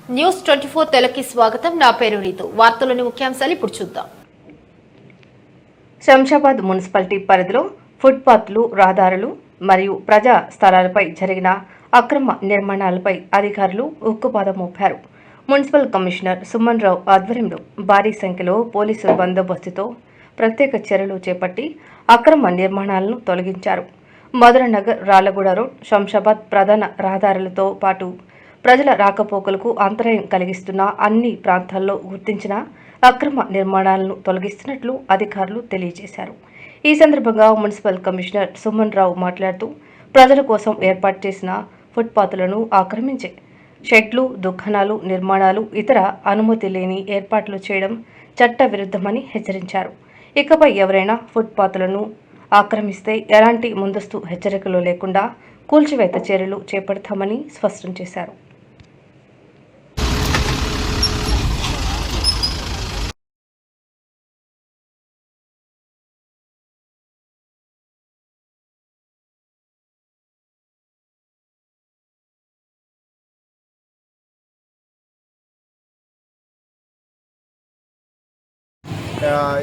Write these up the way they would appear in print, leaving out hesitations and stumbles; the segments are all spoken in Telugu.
న్యూస్ 24 తెలుగుకి స్వాగతం. నా పేరు రీతు. వార్తలోని ముఖ్యాంశాలు ఇప్పుడు చూద్దాం. శంషాబాద్ మున్సిపాలిటీ పరిధిలో ఫుట్పాత్లు, రహదారులు మరియు ప్రజా స్థలాలపై జరిగిన అక్రమ నిర్మాణాలపై అధికారులు ఉక్కుపాదం మోపారు. మున్సిపల్ కమిషనర్ సుమన్ రావు ఆధ్వర్యంలో భారీ సంఖ్యలో పోలీసు బందోబస్తుతో ప్రత్యేక చర్యలు చేపట్టి అక్రమ నిర్మాణాలను తొలగించారు. మధురనగర్, రాళ్లగూడ రోడ్, శంషాబాద్ ప్రధాన రహదారులతో పాటు ప్రజల రాకపోకలకు అంతరాయం కలిగిస్తున్న అన్ని ప్రాంతాల్లో గుర్తించిన అక్రమ నిర్మాణాలను తొలగిస్తున్నట్లు అధికారులు తెలియజేశారు. ఈ సందర్భంగా మున్సిపల్ కమిషనర్ సుమన్ రావు మాట్లాడుతూ ప్రజల కోసం ఏర్పాటు చేసిన ఫుట్పాత్లను ఆక్రమించే షెడ్లు, దుకాణాలు నిర్మాణాలు, ఇతర అనుమతి లేని ఏర్పాట్లు చేయడం చట్ట విరుద్ధమని హెచ్చరించారు. ఇకపై ఎవరైనా ఫుట్పాత్లను ఆక్రమిస్తే ఎలాంటి ముందస్తు హెచ్చరికలు లేకుండా కూల్చివేత చర్యలు చేపడతామని స్పష్టం చేశారు.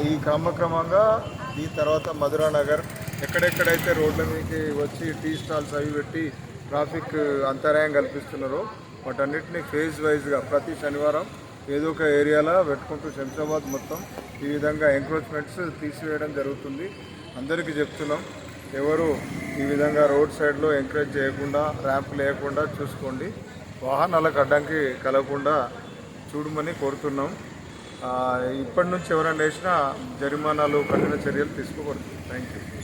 ఈ క్రమంగా ఈ తర్వాత మధురానగర్ ఎక్కడెక్కడైతే రోడ్ల మీదకి వచ్చి టీ స్టాల్స్ అవి పెట్టి ట్రాఫిక్ అంతరాయం కల్పిస్తున్నారో వాటన్నిటిని ఫేజ్ వైజ్గా ప్రతి శనివారం ఏదో ఒక ఏరియాలో పెట్టుకుంటూ శంషాబాద్ మొత్తం ఈ విధంగా ఎంక్రోచ్మెంట్స్ తీసివేయడం జరుగుతుంది. అందరికీ చెప్తున్నాం, ఎవరు ఈ విధంగా రోడ్ సైడ్లో ఎంకరేజ్ చేయకుండా, ర్యాంప్ లేకుండా చూసుకోండి. వాహనాలకు అడ్డంకి కలగకుండా చూడమని కోరుతున్నాం. ఇప్పటి నుంచి ఎవరైనా వేసినా జరిమానాలు, కఠిన చర్యలు తీసుకోకూడదు. Thank you.